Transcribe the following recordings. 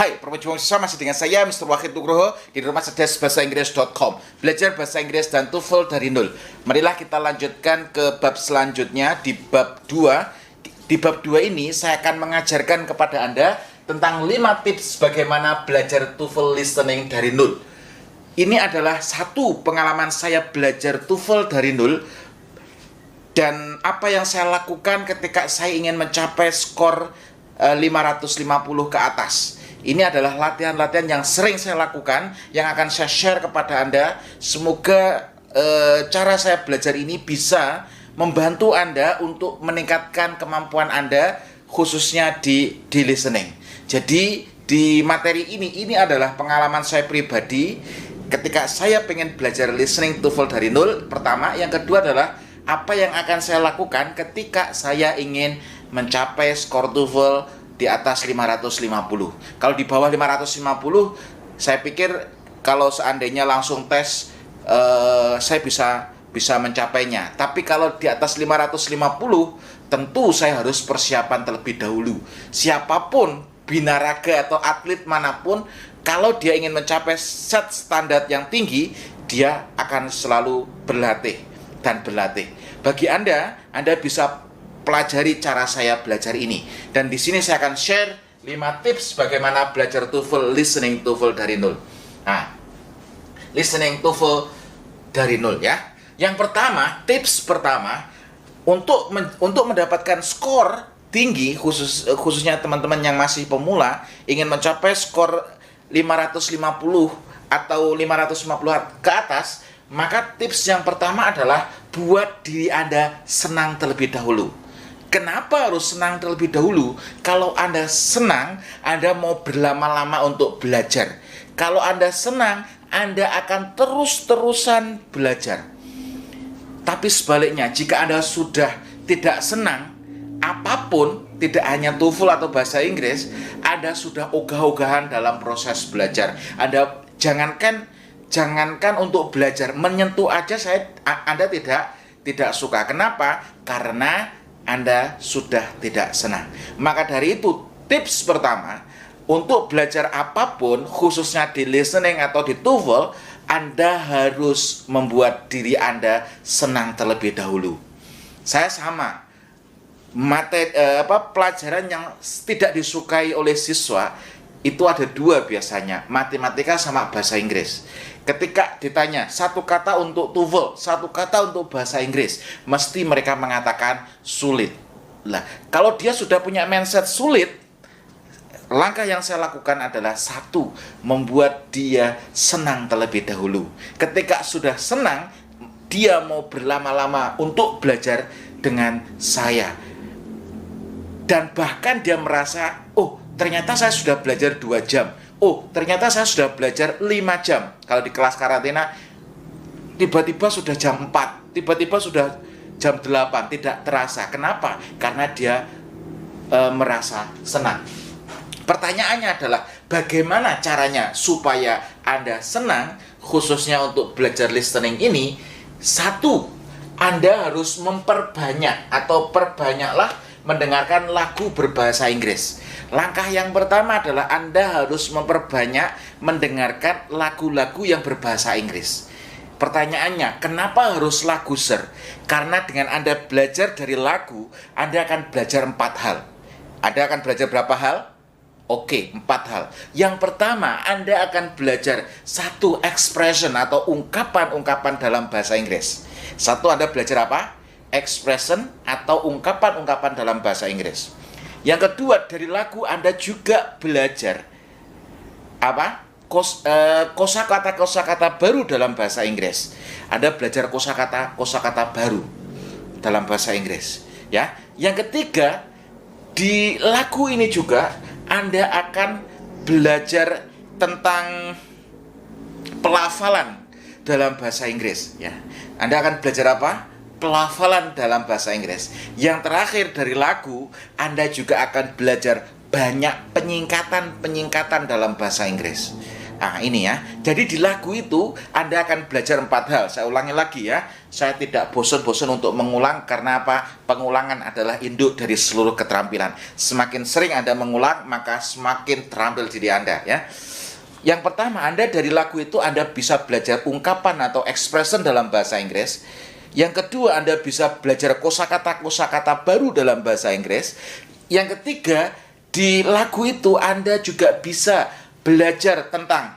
Hai, perjuangan sesama masih dengan saya Mr. Wahid Nugroho di rumah cerdas bahasa Inggris.com. Belajar bahasa Inggris dan TOEFL dari nol. Marilah kita lanjutkan ke bab selanjutnya di bab 2. Di bab 2 ini saya akan mengajarkan kepada Anda tentang 5 tips bagaimana belajar TOEFL listening dari nol. Ini adalah satu pengalaman saya belajar TOEFL dari nol dan apa yang saya lakukan ketika saya ingin mencapai skor 550 ke atas. Ini adalah latihan-latihan yang sering saya lakukan, yang akan saya share kepada Anda. Semoga cara saya belajar ini bisa membantu Anda untuk meningkatkan kemampuan Anda, khususnya di listening. Jadi di materi ini adalah pengalaman saya pribadi ketika saya pengen belajar listening TOEFL dari nol. Pertama, yang kedua adalah apa yang akan saya lakukan ketika saya ingin mencapai skor TOEFL di atas 550. Kalau di bawah 550, saya pikir kalau seandainya langsung tes saya bisa mencapainya. Tapi kalau di atas 550, tentu saya harus persiapan terlebih dahulu. Siapapun binaraga atau atlet manapun, kalau dia ingin mencapai set standar yang tinggi, dia akan selalu berlatih dan berlatih. Bagi Anda bisa pelajari cara saya belajar ini. Dan di sini saya akan share 5 tips bagaimana belajar TOEFL listening TOEFL dari nol. Nah, listening TOEFL dari nol ya. Yang pertama, tips pertama untuk mendapatkan skor tinggi, khususnya teman-teman yang masih pemula ingin mencapai skor 550 atau 550 ke atas, maka tips yang pertama adalah buat diri Anda senang terlebih dahulu. Kenapa harus senang terlebih dahulu? Kalau Anda senang, Anda mau berlama-lama untuk belajar. Kalau Anda senang, Anda akan terus-terusan belajar. Tapi sebaliknya, jika Anda sudah tidak senang, apapun, tidak hanya TOEFL atau bahasa Inggris, Anda sudah ogah-ogahan dalam proses belajar. Anda jangankan untuk belajar, menyentuh aja Anda tidak suka. Kenapa? Karena Anda sudah tidak senang. Maka dari itu, tips pertama untuk belajar apapun, khususnya di listening atau di TOEFL, Anda harus membuat diri Anda senang terlebih dahulu. Saya sama. Pelajaran yang tidak disukai oleh siswa itu ada 2 biasanya, matematika sama bahasa Inggris. Ketika ditanya satu kata untuk TOEFL, satu kata untuk bahasa Inggris, mesti mereka mengatakan sulit. Lah, kalau dia sudah punya mindset sulit, langkah yang saya lakukan adalah satu, membuat dia senang terlebih dahulu. Ketika sudah senang, dia mau berlama-lama untuk belajar dengan saya. Dan bahkan dia merasa, oh, ternyata saya sudah belajar 2 jam. Oh, ternyata saya sudah belajar 5 jam. Kalau di kelas karantina, tiba-tiba sudah jam 4, tiba-tiba sudah jam 8, tidak terasa. Kenapa? Karena dia merasa senang. Pertanyaannya adalah, bagaimana caranya supaya Anda senang, khususnya untuk belajar listening ini? Satu, Anda harus memperbanyak atau perbanyaklah mendengarkan lagu berbahasa Inggris. Langkah yang pertama adalah Anda harus memperbanyak mendengarkan lagu-lagu yang berbahasa Inggris. Pertanyaannya, kenapa harus lagu, Sir? Karena dengan Anda belajar dari lagu, Anda akan belajar 4 hal. Anda akan belajar berapa hal? Oke, 4 hal. Yang pertama, Anda akan belajar satu expression atau ungkapan-ungkapan dalam bahasa Inggris. Satu, Anda belajar apa? Expression atau ungkapan-ungkapan dalam bahasa Inggris. Yang kedua, dari lagu Anda juga belajar apa? Kosakata baru dalam bahasa Inggris. Anda belajar kosakata baru dalam bahasa Inggris, ya. Yang ketiga, di lagu ini juga Anda akan belajar tentang pelafalan dalam bahasa Inggris, ya. Anda akan belajar apa? Pelafalan dalam bahasa Inggris. Yang terakhir, dari lagu Anda juga akan belajar banyak penyingkatan dalam bahasa Inggris. Nah, ini ya. Jadi di lagu itu Anda akan belajar 4 hal. Saya ulangi lagi ya. Saya tidak bosan-bosan untuk mengulang karena apa? Pengulangan adalah induk dari seluruh keterampilan. Semakin sering Anda mengulang, maka semakin terampil diri Anda ya. Yang pertama, Anda dari lagu itu Anda bisa belajar ungkapan atau expression dalam bahasa Inggris. Yang kedua, Anda bisa belajar kosakata-kosakata baru dalam bahasa Inggris. Yang ketiga, di lagu itu Anda juga bisa belajar tentang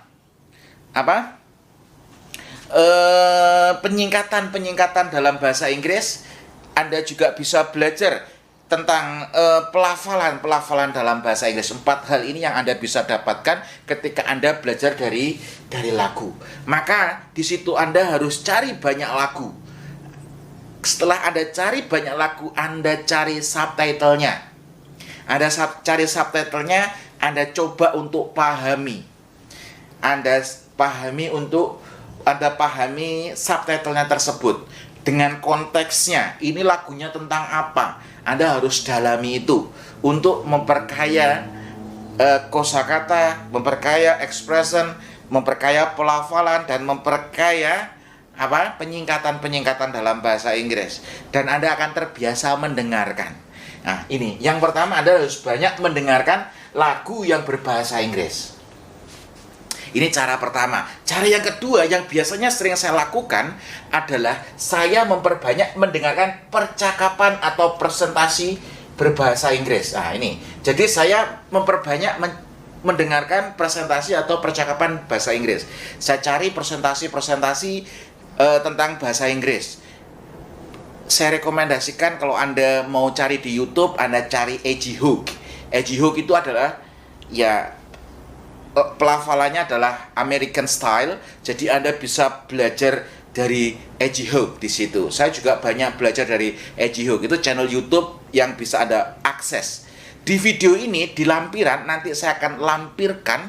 apa? Penyingkatan dalam bahasa Inggris. Anda juga bisa belajar tentang pelafalan dalam bahasa Inggris. 4 hal ini yang Anda bisa dapatkan ketika Anda belajar dari lagu. Maka di situ Anda harus cari banyak lagu. Setelah Anda cari banyak lagu, Anda cari subtitlenya. Anda cari subtitlenya, Anda coba untuk pahami. Anda pahami subtitlenya tersebut dengan konteksnya. Ini lagunya tentang apa? Anda harus dalami itu untuk memperkaya kosakata, memperkaya expression, memperkaya pelafalan, dan memperkaya penyingkatan dalam bahasa Inggris. Dan Anda akan terbiasa mendengarkan. Nah, ini yang pertama, Anda harus banyak mendengarkan lagu yang berbahasa Inggris. Ini cara pertama. Cara yang kedua yang biasanya sering saya lakukan adalah saya memperbanyak mendengarkan percakapan atau presentasi berbahasa Inggris. Nah, ini. Jadi saya memperbanyak mendengarkan presentasi atau percakapan bahasa Inggris. Saya cari presentasi tentang bahasa Inggris. Saya rekomendasikan kalau Anda mau cari di YouTube, Anda cari Edgy Hook. Edgy Hook itu adalah pelafalannya adalah American style. Jadi Anda bisa belajar dari Edgy Hook di situ. Saya juga banyak belajar dari Edgy Hook. Itu channel YouTube yang bisa Anda akses. Di video ini di lampiran nanti saya akan lampirkan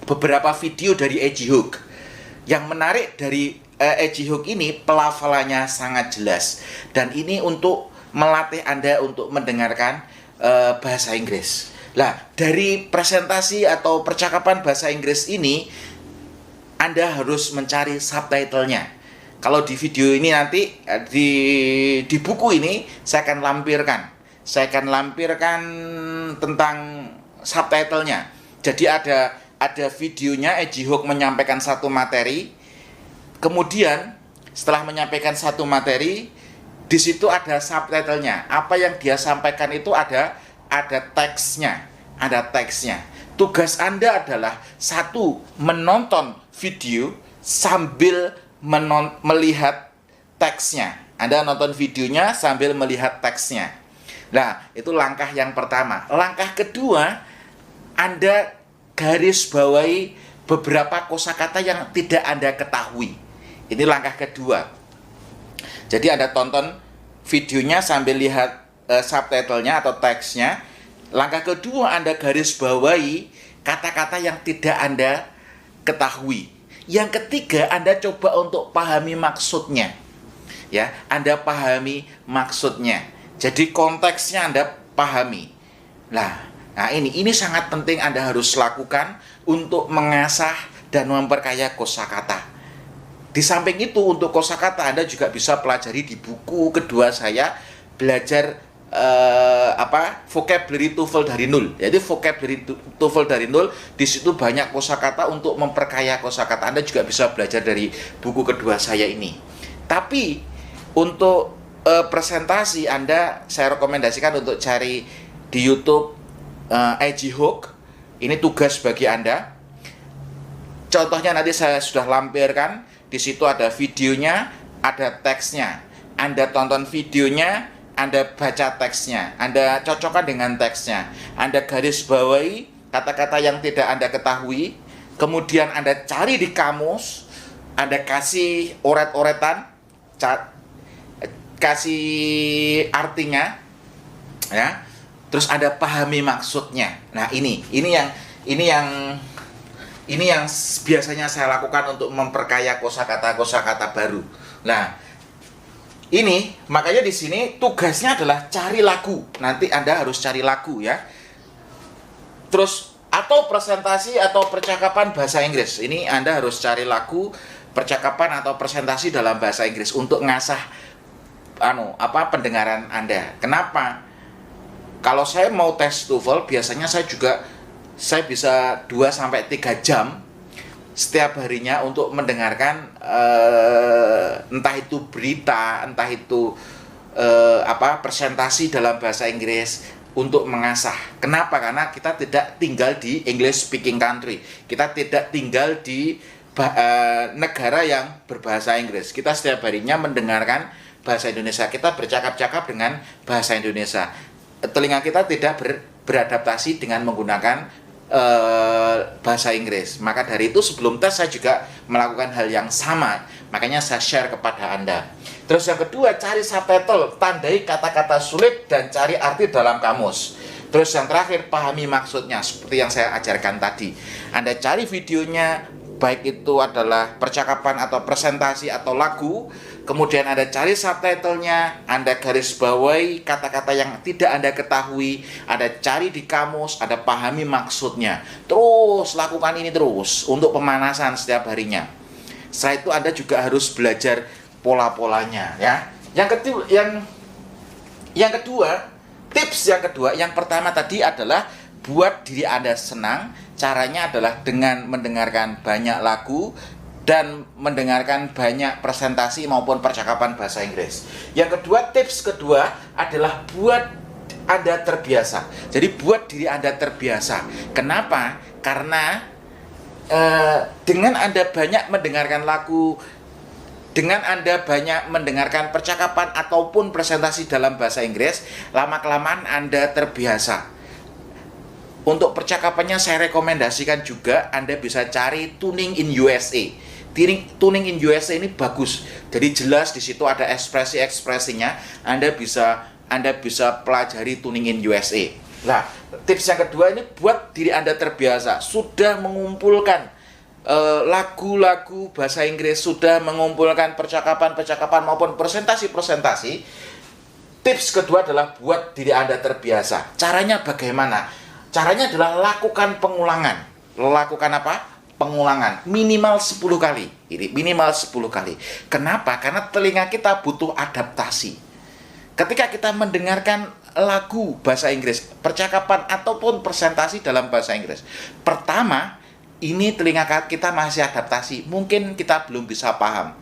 beberapa video dari Edgy Hook. Yang menarik dari Edgy Hook ini, pelafalannya sangat jelas. Dan ini untuk melatih Anda untuk mendengarkan bahasa Inggris. Nah, dari presentasi atau percakapan bahasa Inggris ini, Anda harus mencari subtitlenya. Kalau di video ini nanti, di buku ini, saya akan lampirkan. Saya akan lampirkan tentang subtitlenya. Jadi ada videonya, Edgy Hook menyampaikan satu materi. Kemudian setelah menyampaikan satu materi, di situ ada subtitlenya. Apa yang dia sampaikan itu ada teksnya, Tugas Anda adalah satu, menonton video sambil melihat teksnya. Anda nonton videonya sambil melihat teksnya. Nah, itu langkah yang pertama. Langkah kedua, Anda garis bawahi beberapa kosakata yang tidak Anda ketahui. Ini langkah kedua. Jadi Anda tonton videonya sambil lihat subtitlenya atau teksnya. Langkah kedua, Anda garis bawahi kata-kata yang tidak Anda ketahui. Yang ketiga, Anda coba untuk pahami maksudnya. Ya, Anda pahami maksudnya. Jadi konteksnya Anda pahami. Nah, ini sangat penting Anda harus lakukan untuk mengasah dan memperkaya kosakata. Di samping itu, untuk kosakata Anda juga bisa pelajari di buku kedua saya, belajar vocabulary TOEFL dari nol. Jadi vocabulary TOEFL dari nol, di situ banyak kosakata untuk memperkaya kosakata. Anda juga bisa belajar dari buku kedua saya ini. Tapi untuk presentasi saya rekomendasikan untuk cari di YouTube Edgy Hook. Ini tugas bagi Anda. Contohnya nanti saya sudah lampirkan. Di situ ada videonya, ada teksnya. Anda tonton videonya, Anda baca teksnya, Anda cocokkan dengan teksnya. Anda garis bawahi kata-kata yang tidak Anda ketahui. Kemudian Anda cari di kamus, Anda kasih oret-oretan, kasih artinya, ya. Terus Anda pahami maksudnya. Nah, ini yang biasanya saya lakukan untuk memperkaya kosakata baru. Nah, ini makanya di sini tugasnya adalah cari lagu. Nanti Anda harus cari lagu ya. Terus atau presentasi atau percakapan bahasa Inggris. Ini Anda harus cari lagu percakapan atau presentasi dalam bahasa Inggris untuk ngasah pendengaran Anda. Kenapa? Kalau saya mau tes TOEFL, biasanya saya bisa 2 sampai 3 jam setiap harinya untuk mendengarkan entah itu berita, entah itu presentasi dalam bahasa Inggris untuk mengasah. Kenapa? Karena kita tidak tinggal di English speaking country. Kita tidak tinggal di negara yang berbahasa Inggris. Kita setiap harinya mendengarkan bahasa Indonesia. Kita bercakap-cakap dengan bahasa Indonesia. Telinga kita tidak beradaptasi dengan menggunakan bahasa Inggris. Maka dari itu sebelum tes saya juga melakukan hal yang sama. Makanya saya share kepada Anda. Terus yang kedua, cari subtitle, tandai kata-kata sulit dan cari arti dalam kamus. Terus yang terakhir, pahami maksudnya seperti yang saya ajarkan tadi. Anda cari videonya, baik itu adalah percakapan atau presentasi atau lagu, kemudian Anda cari subtitlenya, Anda garis bawahi kata-kata yang tidak Anda ketahui, Anda cari di kamus, Anda pahami maksudnya. Terus lakukan ini terus untuk pemanasan setiap harinya. Setelah itu Anda juga harus belajar pola-polanya, ya. Tips yang kedua, yang pertama tadi adalah buat diri Anda senang. Caranya adalah dengan mendengarkan banyak lagu dan mendengarkan banyak presentasi maupun percakapan bahasa Inggris. Yang kedua, tips kedua adalah buat Anda terbiasa. Jadi buat diri Anda terbiasa. Kenapa? Karena dengan Anda banyak mendengarkan lagu, dengan Anda banyak mendengarkan percakapan ataupun presentasi dalam bahasa Inggris, lama-kelamaan Anda terbiasa. Untuk percakapannya saya rekomendasikan juga Anda bisa cari Tuning in USA. Tuning in USA ini bagus. Jadi jelas di situ ada ekspresi-ekspresinya. Anda bisa pelajari Tuning in USA. Nah, tips yang kedua ini buat diri Anda terbiasa. Sudah mengumpulkan lagu-lagu bahasa Inggris, sudah mengumpulkan percakapan-percakapan maupun presentasi-presentasi. Tips kedua adalah buat diri Anda terbiasa. Caranya bagaimana? Caranya adalah lakukan pengulangan. Lakukan apa? Pengulangan. Minimal 10 kali. Ini minimal 10 kali. Kenapa? Karena telinga kita butuh adaptasi. Ketika kita mendengarkan lagu bahasa Inggris, percakapan ataupun presentasi dalam bahasa Inggris, pertama, ini telinga kita masih adaptasi. Mungkin kita belum bisa paham.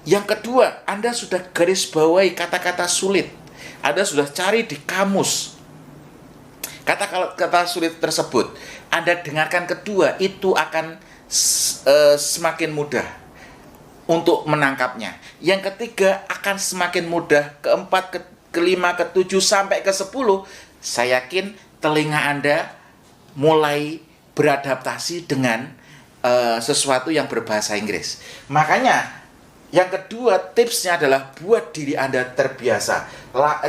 Yang kedua, Anda sudah garis bawahi kata-kata sulit. Anda sudah cari di kamus kata-kata sulit tersebut. Anda dengarkan kedua, itu akan semakin mudah untuk menangkapnya. Yang ketiga akan semakin mudah. Keempat, kelima, ketujuh, sampai ke-10, saya yakin telinga Anda mulai beradaptasi dengan sesuatu yang berbahasa Inggris. Makanya yang kedua tipsnya adalah buat diri Anda terbiasa.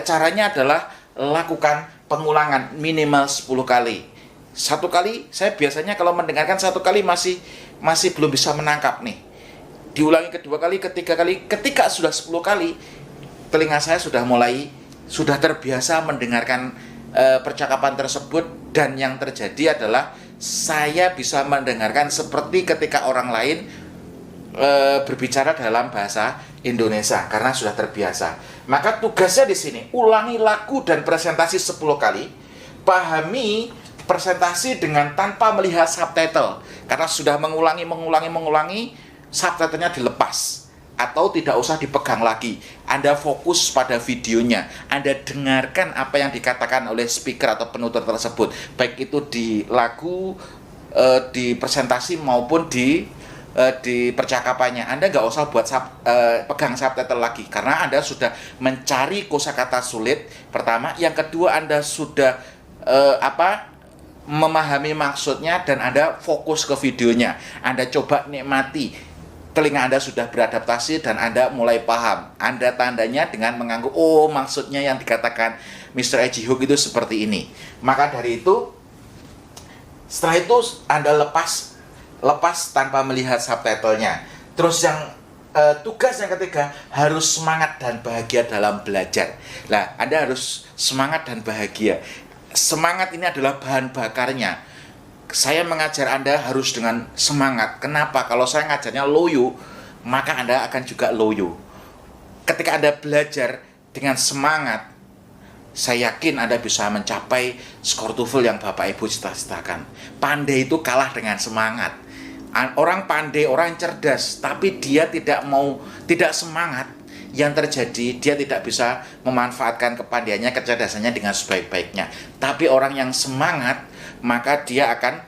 Caranya adalah lakukan pengulangan minimal 10 kali. Satu kali, saya biasanya kalau mendengarkan satu kali masih belum bisa menangkap nih. Diulangi kedua kali, ketiga kali. Ketika sudah 10 kali, telinga saya sudah terbiasa mendengarkan percakapan tersebut. Dan yang terjadi adalah saya bisa mendengarkan seperti ketika orang lain berbicara dalam bahasa Indonesia karena sudah terbiasa. Maka tugasnya di sini, ulangi lagu dan presentasi 10 kali. Pahami presentasi dengan tanpa melihat subtitle. Karena sudah mengulangi, subtitlenya dilepas atau tidak usah dipegang lagi. Anda fokus pada videonya. Anda dengarkan apa yang dikatakan oleh speaker atau penutur tersebut, baik itu di lagu, di presentasi maupun di percakapannya. Anda nggak usah buat pegang subtitle lagi karena Anda sudah mencari kosakata sulit pertama. Yang kedua, Anda sudah memahami maksudnya dan Anda fokus ke videonya. Anda coba nikmati, telinga Anda sudah beradaptasi dan Anda mulai paham. Anda tandanya dengan mengangguk, oh maksudnya yang dikatakan Mr. Eji Hook itu seperti ini. Maka dari itu, setelah itu Anda lepas tanpa melihat subtitlenya. Terus yang tugas yang ketiga, harus semangat dan bahagia dalam belajar. Nah, Anda harus semangat dan bahagia. semangat ini adalah bahan bakarnya. Saya mengajar Anda harus dengan semangat. Kenapa? Kalau saya ngajarnya loyo, maka Anda akan juga loyo. Ketika Anda belajar dengan semangat, saya yakin Anda bisa mencapai skor TOEFL yang Bapak Ibu cita-citakan. Pandai itu kalah dengan semangat. Orang pandai, orang cerdas, tapi dia tidak semangat. Yang terjadi, dia tidak bisa memanfaatkan kepandaiannya, kecerdasannya dengan sebaik-baiknya. Tapi orang yang semangat, maka dia akan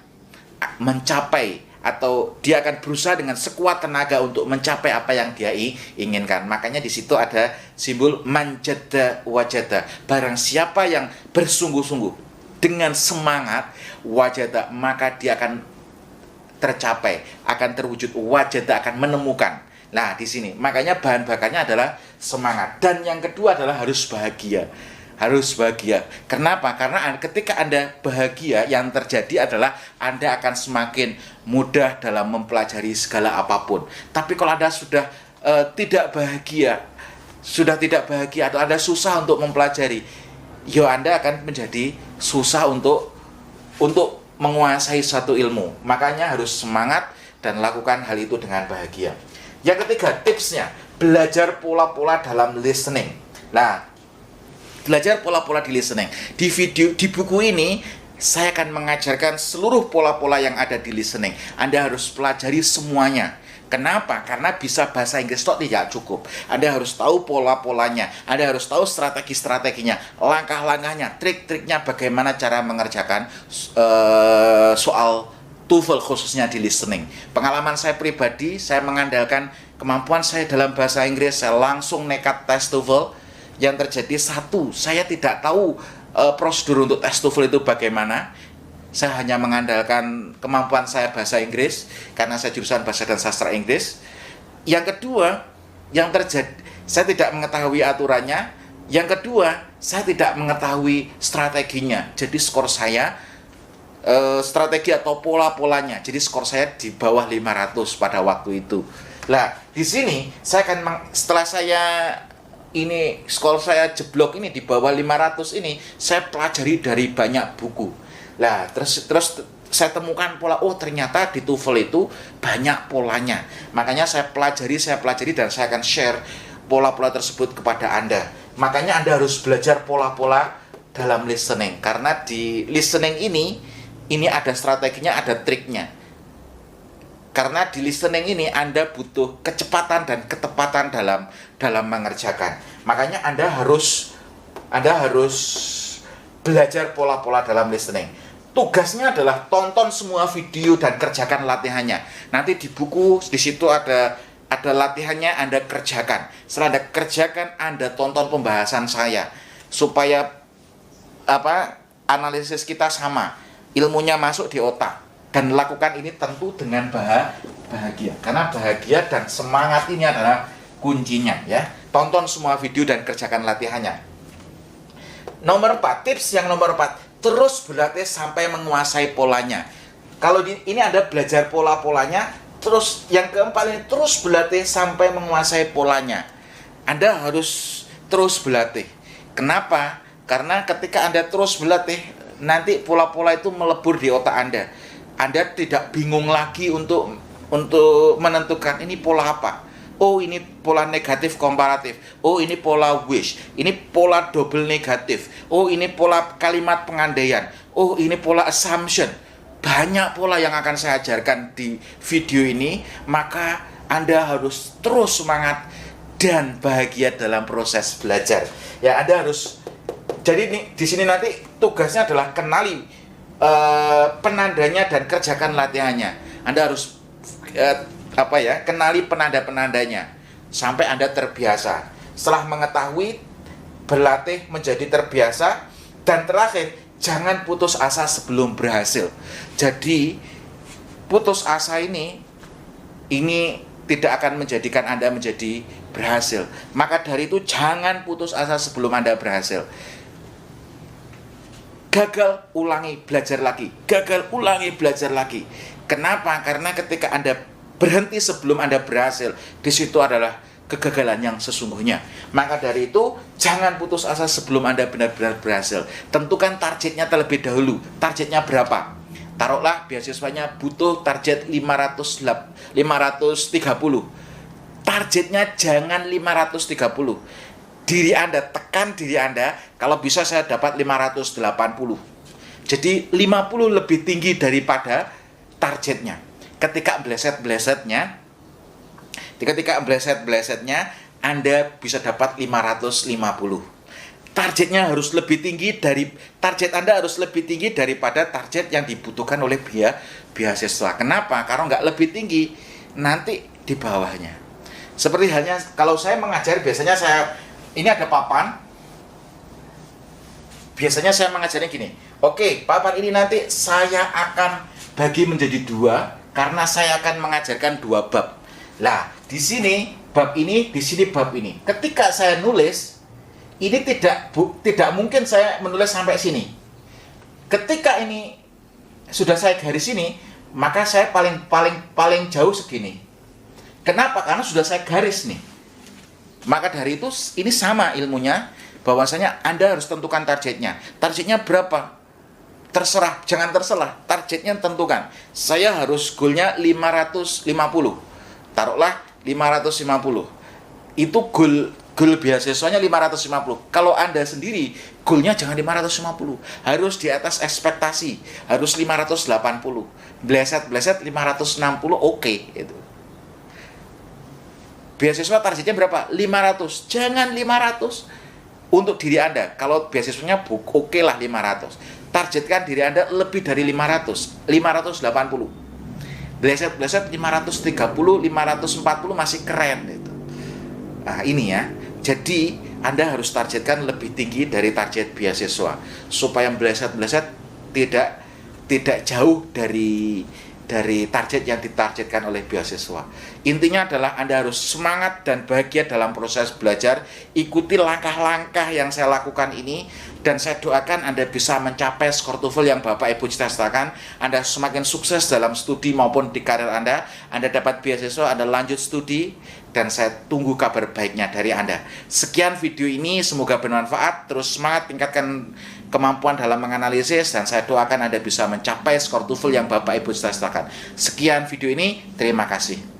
mencapai, atau dia akan berusaha dengan sekuat tenaga untuk mencapai apa yang dia inginkan. Makanya di situ ada simbol manjada wajada. Barang siapa yang bersungguh-sungguh dengan semangat wajada, maka dia akan tercapai, akan terwujud, wajada akan menemukan. Nah, di sini makanya bahan bakarnya adalah semangat. Dan yang kedua adalah harus bahagia. Harus bahagia. Kenapa? Karena ketika Anda bahagia, yang terjadi adalah Anda akan semakin mudah dalam mempelajari segala apapun. Tapi kalau Anda sudah tidak bahagia atau Anda susah untuk mempelajari, ya Anda akan menjadi susah untuk menguasai suatu ilmu. Makanya harus semangat dan lakukan hal itu dengan bahagia. Yang ketiga, tipsnya, belajar pola-pola dalam listening. Nah, belajar pola-pola di listening. Di buku ini, saya akan mengajarkan seluruh pola-pola yang ada di listening. Anda harus pelajari semuanya. Kenapa? Karena bisa bahasa Inggris tidak cukup. Anda harus tahu pola-polanya, Anda harus tahu strategi-strateginya, langkah-langkahnya, trik-triknya, bagaimana cara mengerjakan soal TOEFL khususnya di listening. Pengalaman saya pribadi, saya mengandalkan kemampuan saya dalam bahasa Inggris, saya langsung nekat tes TOEFL. Yang terjadi satu, saya tidak tahu prosedur untuk tes TOEFL itu bagaimana. Saya hanya mengandalkan kemampuan saya bahasa Inggris, karena saya jurusan bahasa dan sastra Inggris. Yang kedua, yang terjadi, saya tidak mengetahui aturannya. Yang kedua, saya tidak mengetahui strateginya. Jadi skor saya, strategi atau pola-polanya, jadi skor saya di bawah 500 pada waktu itu. Nah, di sini saya akan setelah saya ini skor saya jeblok ini di bawah 500 ini, saya pelajari dari banyak buku. Nah, terus saya temukan pola, oh ternyata di TOEFL itu banyak polanya. Makanya saya pelajari dan saya akan share pola-pola tersebut kepada Anda. Makanya Anda harus belajar pola-pola dalam listening, karena di listening ini ada strateginya, ada triknya. Karena di listening ini Anda butuh kecepatan dan ketepatan dalam mengerjakan. Makanya Anda harus belajar pola-pola dalam listening. Tugasnya adalah tonton semua video dan kerjakan latihannya. Nanti di buku di situ ada latihannya, Anda kerjakan. Setelah Anda kerjakan, Anda tonton pembahasan saya supaya analisis kita sama. Ilmunya masuk di otak, dan lakukan ini tentu dengan bahagia, karena bahagia dan semangat ini adalah kuncinya ya. Tonton semua video dan kerjakan latihannya. Nomor 4, tips yang nomor 4, terus berlatih sampai menguasai polanya. Kalau ini Anda belajar pola-polanya, terus yang keempat ini terus berlatih sampai menguasai polanya. Anda harus terus berlatih. Kenapa? Karena ketika Anda terus berlatih, nanti pola-pola itu melebur di otak Anda. Anda tidak bingung lagi untuk menentukan ini pola apa. Oh, ini pola negatif komparatif. Oh, ini pola wish. Ini pola double negatif. Oh, ini pola kalimat pengandaian. Oh, ini pola assumption. Banyak pola yang akan saya ajarkan di video ini. Maka Anda harus terus semangat dan bahagia dalam proses belajar. Ya, Anda harus. Jadi di sini nanti tugasnya adalah kenali penandanya dan kerjakan latihannya. Anda harus kenali penanda-penandanya sampai Anda terbiasa. Setelah mengetahui, berlatih menjadi terbiasa, dan terakhir, jangan putus asa sebelum berhasil. Jadi putus asa ini tidak akan menjadikan Anda menjadi berhasil. Maka dari itu jangan putus asa sebelum Anda berhasil. Gagal, ulangi, belajar lagi. Gagal, ulangi, belajar lagi. Kenapa? Karena ketika Anda berhenti sebelum Anda berhasil, di situ adalah kegagalan yang sesungguhnya. Maka dari itu, jangan putus asa sebelum Anda benar-benar berhasil. Tentukan targetnya terlebih dahulu. Targetnya berapa? Taruhlah beasiswanya butuh target 530. Targetnya jangan 530. Diri Anda, tekan diri Anda, kalau bisa saya dapat 580. Jadi 50 lebih tinggi daripada targetnya. Ketika bleset-blesetnya, Anda bisa dapat 550. Target Anda harus lebih tinggi daripada target yang dibutuhkan oleh beasiswa. Kenapa? Karena nggak lebih tinggi, nanti di bawahnya. Seperti halnya kalau saya mengajar, biasanya ini ada papan. Biasanya saya mengajarnya gini. Oke, papan ini nanti saya akan bagi menjadi 2 karena saya akan mengajarkan 2 bab. Lah, di sini bab ini, di sini bab ini. Ketika saya nulis, ini tidak mungkin saya menulis sampai sini. Ketika ini sudah saya garis ini, maka saya paling jauh segini. Kenapa? Karena sudah saya garis nih. Maka dari itu ini sama ilmunya, bahwasanya Anda harus tentukan targetnya. Targetnya berapa? Terserah, jangan terserah. Targetnya tentukan. Saya harus goalnya 550. Taruhlah 550. Itu goal beasiswanya 550. Kalau Anda sendiri, goalnya jangan 550. Harus di atas ekspektasi. Harus 580. Bleset 560, oke. Itu. Beasiswa targetnya berapa? 500. Jangan 500 untuk diri Anda. Kalau beasiswanya oke lah 500. Targetkan diri Anda lebih dari 500. 580. Bleset 530, 540 masih keren itu. Nah, ini ya. Jadi, Anda harus targetkan lebih tinggi dari target beasiswa supaya bleset tidak jauh dari target yang ditargetkan oleh beasiswa. Intinya adalah Anda harus semangat dan bahagia dalam proses belajar. Ikuti langkah-langkah yang saya lakukan ini, dan saya doakan Anda bisa mencapai skor TOEFL yang Bapak Ibu cita-citakan. Anda semakin sukses dalam studi maupun di karir Anda. Anda dapat beasiswa, Anda lanjut studi, dan saya tunggu kabar baiknya dari Anda. Sekian video ini, semoga bermanfaat. Terus semangat, tingkatkan kemampuan dalam menganalisis, dan saya doakan Anda bisa mencapai skor TOEFL yang Bapak Ibu cita-citakan. Sekian video ini, terima kasih.